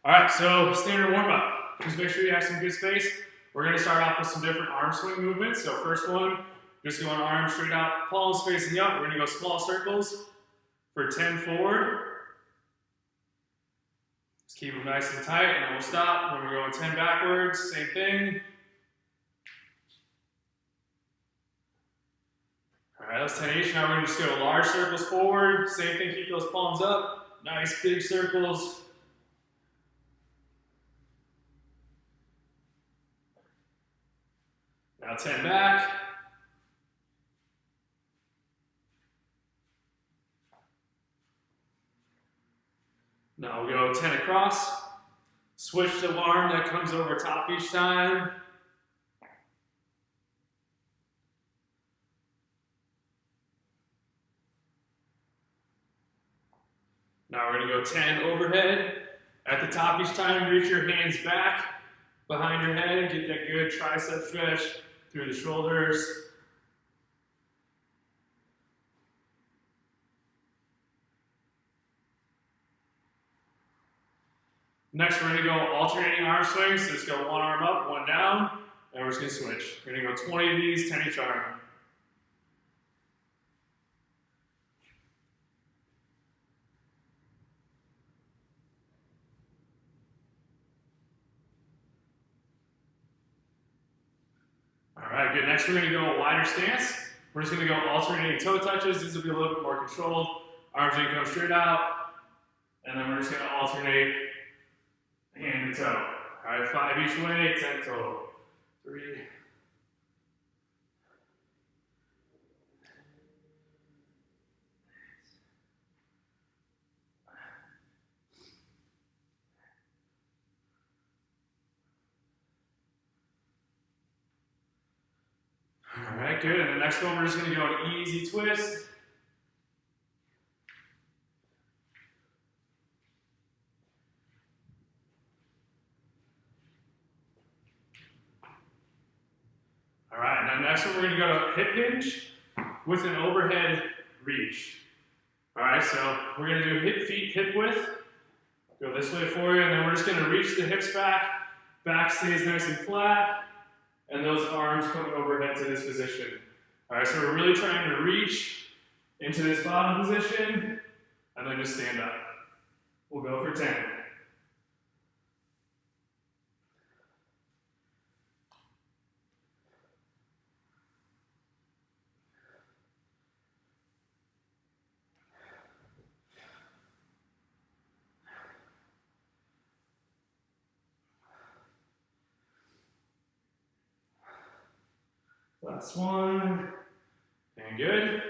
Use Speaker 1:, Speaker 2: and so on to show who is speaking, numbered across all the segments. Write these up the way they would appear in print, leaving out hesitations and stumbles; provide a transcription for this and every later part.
Speaker 1: All right, so standard warm up. Just make sure you have some good space. We're gonna start off with some different arm swing movements. So first one, just going arms straight out, palms facing up. We're gonna go small circles for 10 forward. Just keep them nice and tight, and then we'll stop. When we're going 10 backwards, same thing. All right, that's 10 each. Now we're gonna just go large circles forward. Same thing, keep those palms up. Nice big circles. Now 10 back. Now we'll go 10 across. Switch the arm that comes over top each time. Now we're gonna go 10 overhead. At the top each time, reach your hands back behind your head. Get that good tricep stretch through the shoulders. Next, we're gonna go alternating arm swings. So just go one arm up, one down, and we're just gonna switch. We're gonna go 20 of these, 10 each arm. All right, good. Next, we're gonna go a wider stance. We're just gonna go alternating toe touches. These will be a little bit more controlled. Arms are gonna come straight out, and then we're just gonna alternate hand to toe. All right, 5 each way, 10 total. 3. All right, good. And the next one, we're just gonna go an easy twist. All right, now next one, we're gonna go hip hinge with an overhead reach. All right, so we're gonna do hip feet, hip width. Go this way for you, and then we're just gonna reach the hips back. Back stays nice and flat, and those arms coming overhead to this position. All right, so we're really trying to reach into this bottom position, and then just stand up. We'll go for 10. Last one, and good.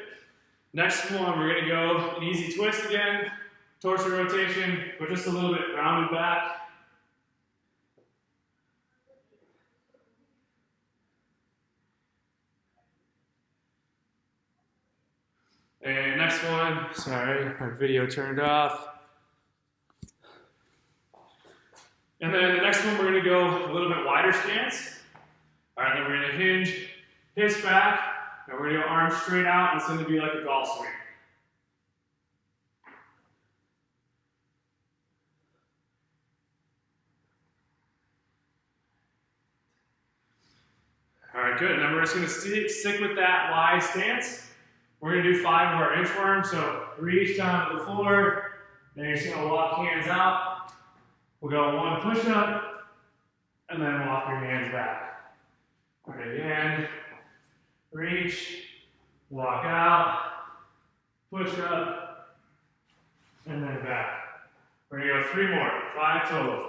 Speaker 1: Next one, we're gonna go an easy twist again, torso rotation, but just a little bit rounded back. And next one, sorry, my video turned off. And then the next one, we're gonna go a little bit wider stance. All right, then we're gonna hinge, hips back, and we're gonna go arms straight out, and it's gonna be like a golf swing. All right, good. And then we're just gonna stick with that wide stance. We're gonna do 5 of our inchworms. So reach down to the floor, then you're just gonna walk hands out. We'll go 1 push-up, and then walk your hands back. All right, again, reach, walk out, push up, and then back. We're gonna go 3 more, 5 total.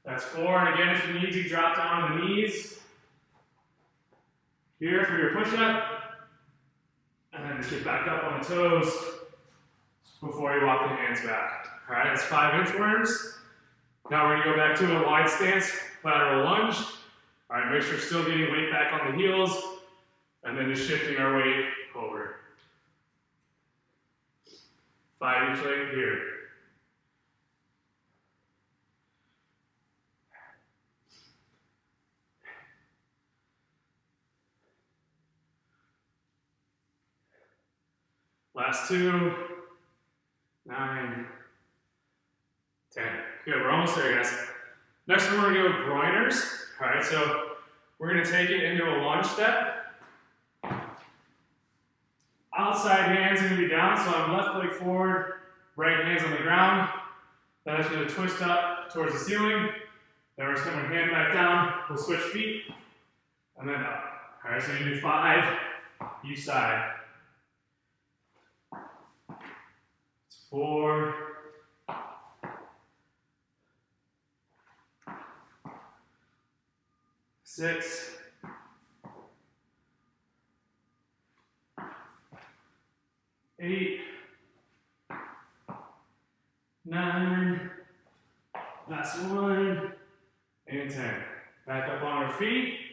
Speaker 1: That's 4, and again, if you need to, drop down on the knees. Here for your push-up, and then just get back up on the toes before you walk the hands back. All right, that's 5 inchworms. Now we're gonna go back to a wide stance, lateral lunge. All right, make sure you're still getting weight back on the heels, and then just shifting our weight over. 5 each leg here. Last 2, 9, 10. Good, we're almost there, guys. Next one, we're gonna go groiners. All right, so we're gonna take it into a lunge step. Outside hand's gonna be down, so I'm left leg forward, right hand's on the ground. Then I'm just gonna twist up towards the ceiling. Then we're just gonna hand back down. We'll switch feet, and then up. All right, so you do 5 each side. 4, 6, 8, 9, last 1, and 10. Back up on our feet.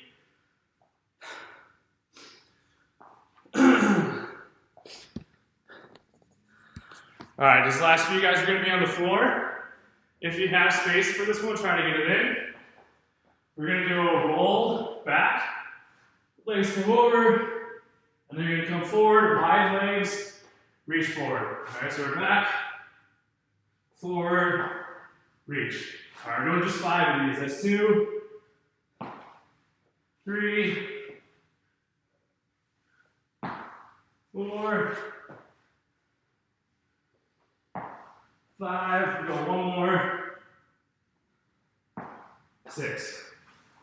Speaker 1: All right, these last few guys are going to be on the floor. If you have space for this one, try to get it in. We're going to do a roll back. Legs come over, and then you're going to come forward, wide legs, reach forward. All right, so we're back, forward, reach. All right, we're doing just 5 of these. That's 2, 3, 4, 5, we go 1 more, 6.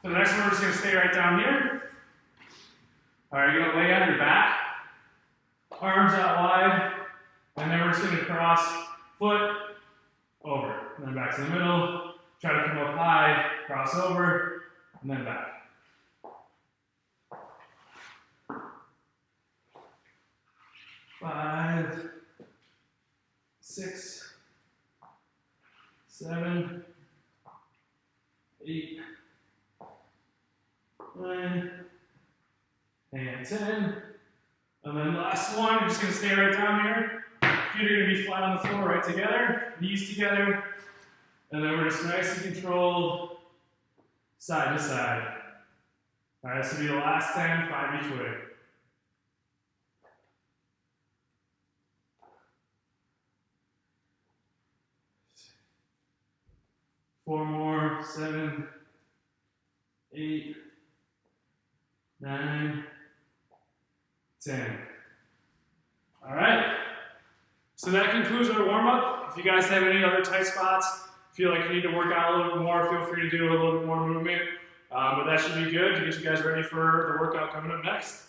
Speaker 1: So the next one, we're just going to stay right down here. All right, you're going to lay on your back, arms out wide, and then we're just going to cross foot over, and then back to the middle, try to come up high, cross over, and then back. 5, 6, 7, 8, 9, and 10. And then last one, you're just going to stay right down here. Feet are going to be flat on the floor, right together, knees together. And then we're just nice and controlled, side to side. All right, this will be the last 10, 5 each way. Four more, 7, 8, 9, 10. All right. So that concludes our warm-up. If you guys have any other tight spots, feel like you need to work out a little bit more, feel free to do a little bit more movement. But that should be good to get you guys ready for the workout coming up next.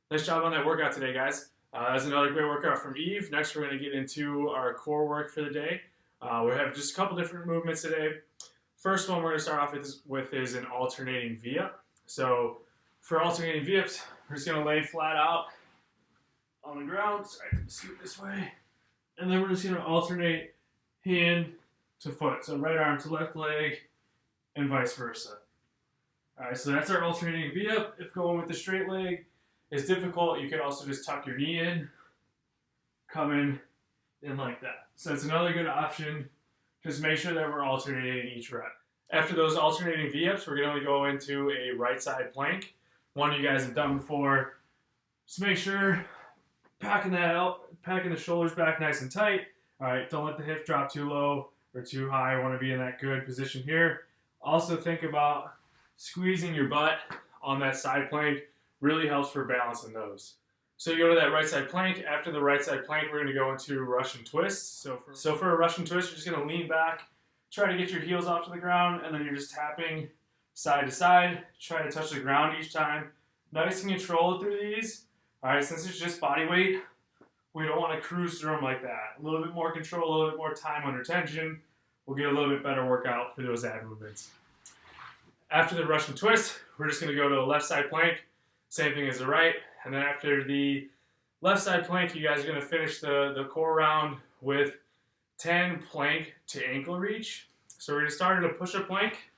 Speaker 1: Nice job on that workout today, guys. That's another great workout from Eve. Next, we're going to get into our core work for the day. We have just a couple different movements today. First one we're going to start off with is an alternating V-up. So for alternating V-ups, we're just going to lay flat out on the ground. Sorry, scoot this way. And then we're just going to alternate hand to foot. So right arm to left leg and vice versa. All right, so that's our alternating V-up. If going with the straight leg is difficult, you can also just tuck your knee in, come in like that. So that's another good option. Just make sure that we're alternating each rep. After those alternating V-ups, we're going to go into a right side plank. One you guys have done before. Just make sure packing that out, packing the shoulders back nice and tight. All right, don't let the hips drop too low or too high. I want to be in that good position here. Also think about squeezing your butt on that side plank. Really helps for balancing those. So you go to that right side plank. After the right side plank, we're going to go into Russian twist. So for a Russian twist, you're just going to lean back, try to get your heels off to the ground, and then you're just tapping side to side. Try to touch the ground each time. Nice and controlled through these. All right, since it's just body weight, we don't want to cruise through them like that. A little bit more control, a little bit more time under tension. We'll get a little bit better workout for those ab movements. After the Russian twist, we're just going to go to a left side plank. Same thing as the right. And then after the left side plank, you guys are going to finish the core round with 10 plank to ankle reach. So we're going to start at a push-up plank.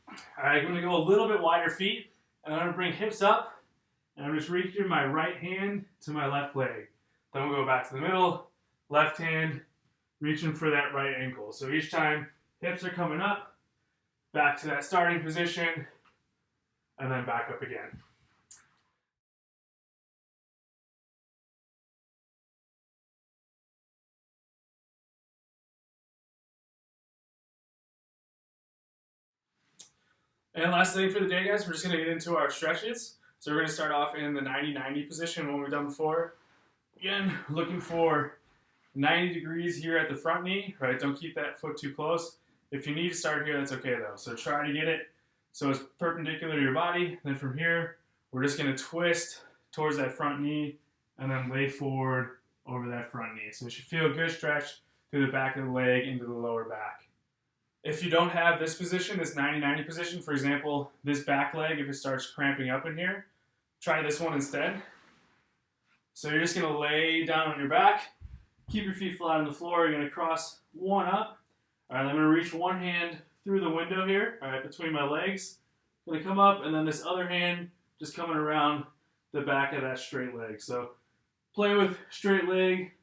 Speaker 1: All right, I'm going to go a little bit wider feet. And I'm going to bring hips up. And I'm just reaching my right hand to my left leg. Then we'll go back to the middle, left hand, reaching for that right ankle. So each time, hips are coming up, back to that starting position, and then back up again. And last thing for the day, guys, we're just going to get into our stretches. So we're going to start off in the 90-90 position, one we've done before. Again, looking for 90 degrees here at the front knee, right? Don't keep that foot too close. If you need to start here, that's okay though. So try to get it so it's perpendicular to your body. Then from here, we're just going to twist towards that front knee and then lay forward over that front knee. So it should feel a good stretch through the back of the leg into the lower back. If you don't have this position, this 90-90 position, for example, this back leg, if it starts cramping up in here, try this one instead. So you're just going to lay down on your back, keep your feet flat on the floor. You're going to cross one up. All right, I'm going to reach one hand through the window here, all right, between my legs. I'm going to come up, and then this other hand just coming around the back of that straight leg. So play with straight leg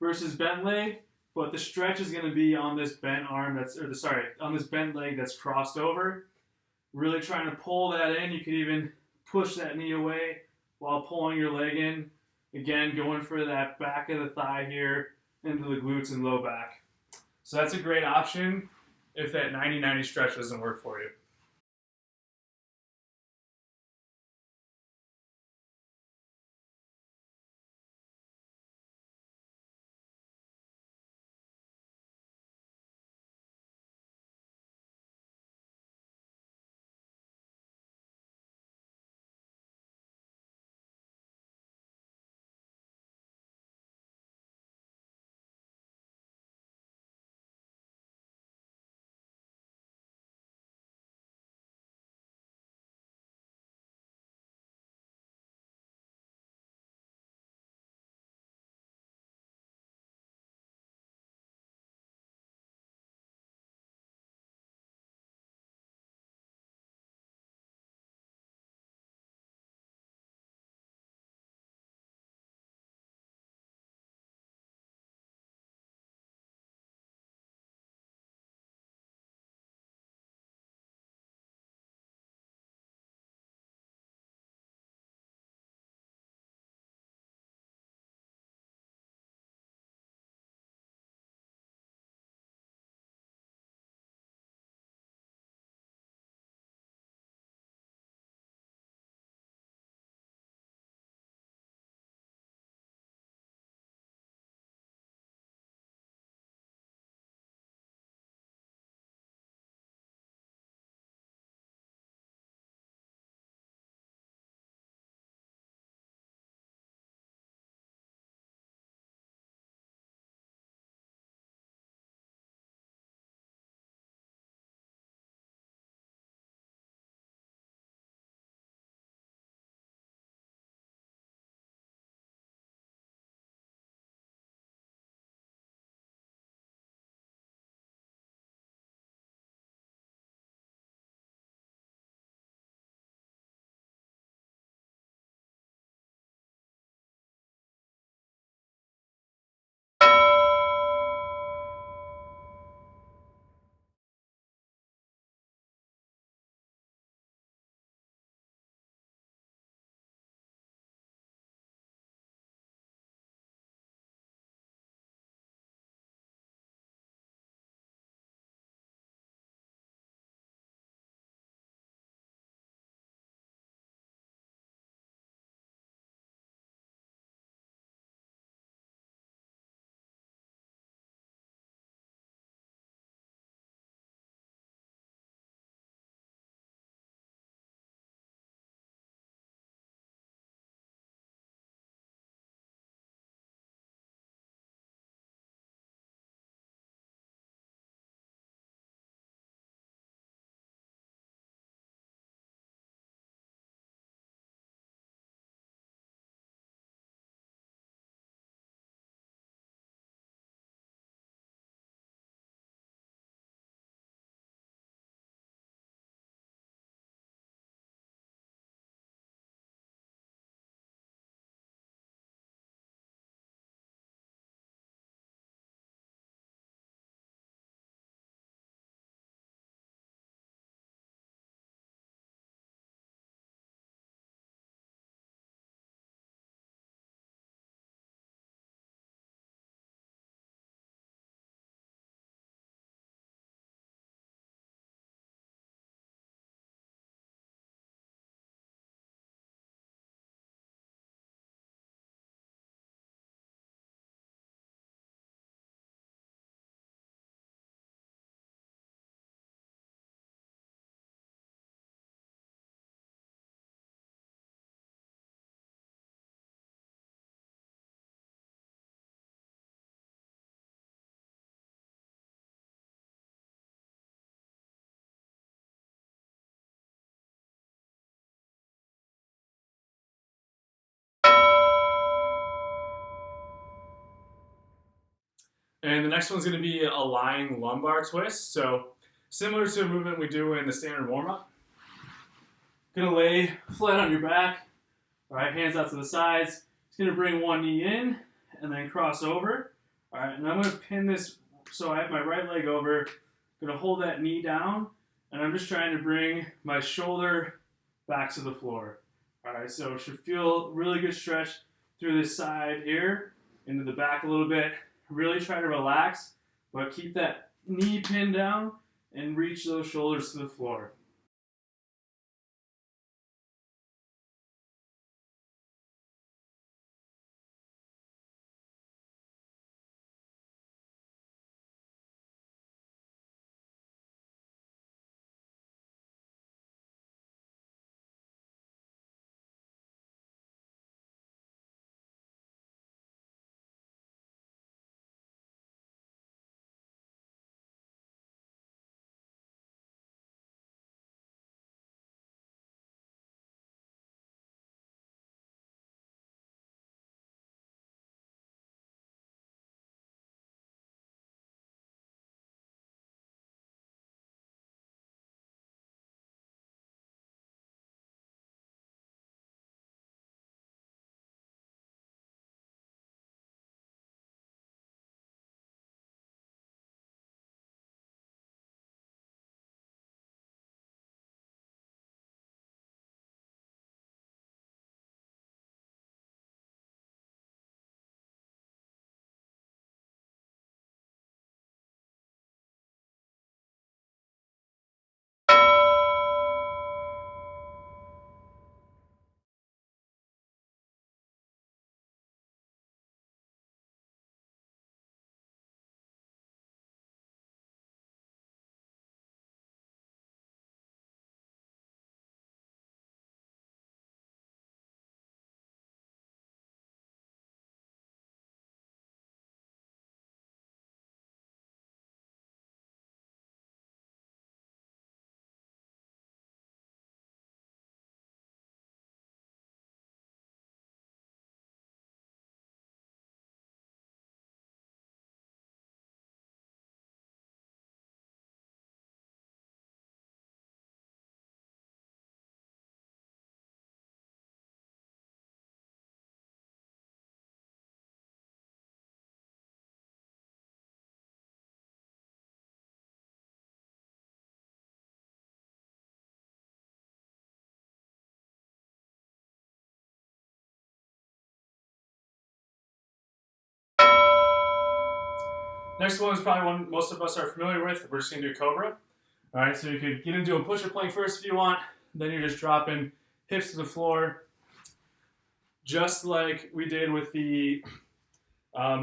Speaker 1: versus bent leg, but the stretch is going to be on this bent arm on this bent leg that's crossed over. Really trying to pull that in. You could even push that knee away while pulling your leg in. Again, going for that back of the thigh here into the glutes and low back. So that's a great option if that 90-90 stretch doesn't work for you. And the next one's going to be a lying lumbar twist. So similar to a movement we do in the standard warm-up. Gonna lay flat on your back. All right, hands out to the sides. Just gonna bring one knee in and then cross over. All right, and I'm gonna pin this so I have my right leg over. Gonna hold that knee down, and I'm just trying to bring my shoulder back to the floor. All right, so it should feel really good stretch through this side here, into the back a little bit. Really try to relax, but keep that knee pinned down and reach those shoulders to the floor. Next one is probably one most of us are familiar with. We're just going to do Cobra. All right, so you could get into a push-up plank first if you want. Then you're just dropping hips to the floor, just like we did with the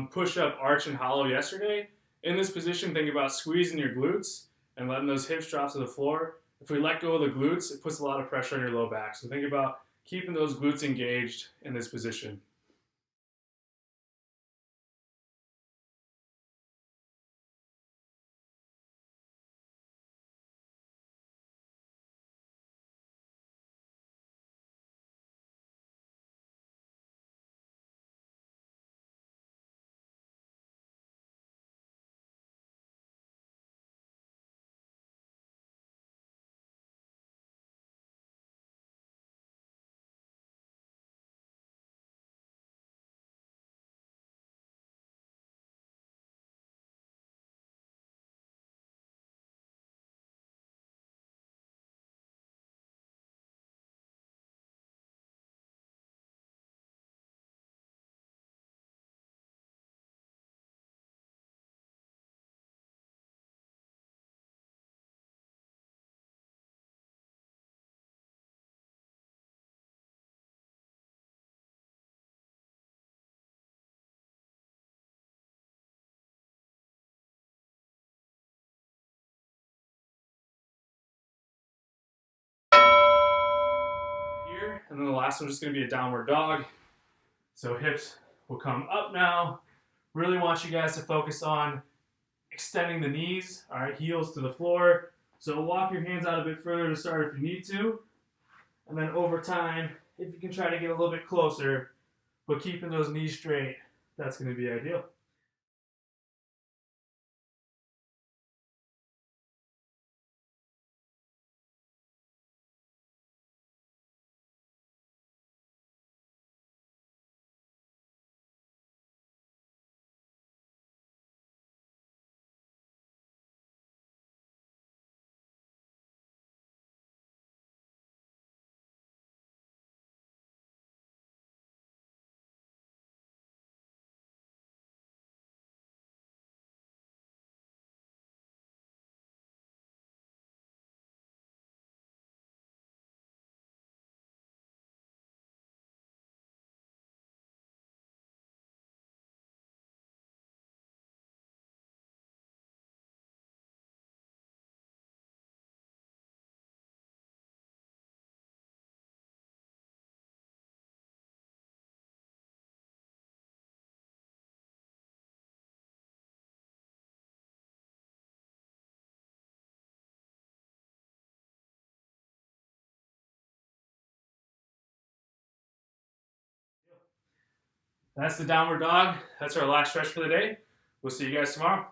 Speaker 1: push-up arch and hollow yesterday. In this position, think about squeezing your glutes and letting those hips drop to the floor. If we let go of the glutes, it puts a lot of pressure on your low back. So think about keeping those glutes engaged in this position. Here, and then the last one is just going to be a downward dog. So hips will come up now. Really want you guys to focus on extending the knees, all right, heels to the floor. So walk your hands out a bit further to start if you need to. And then over time, if you can try to get a little bit closer, but keeping those knees straight, that's going to be ideal. That's the downward dog. That's our last stretch for the day. We'll see you guys tomorrow.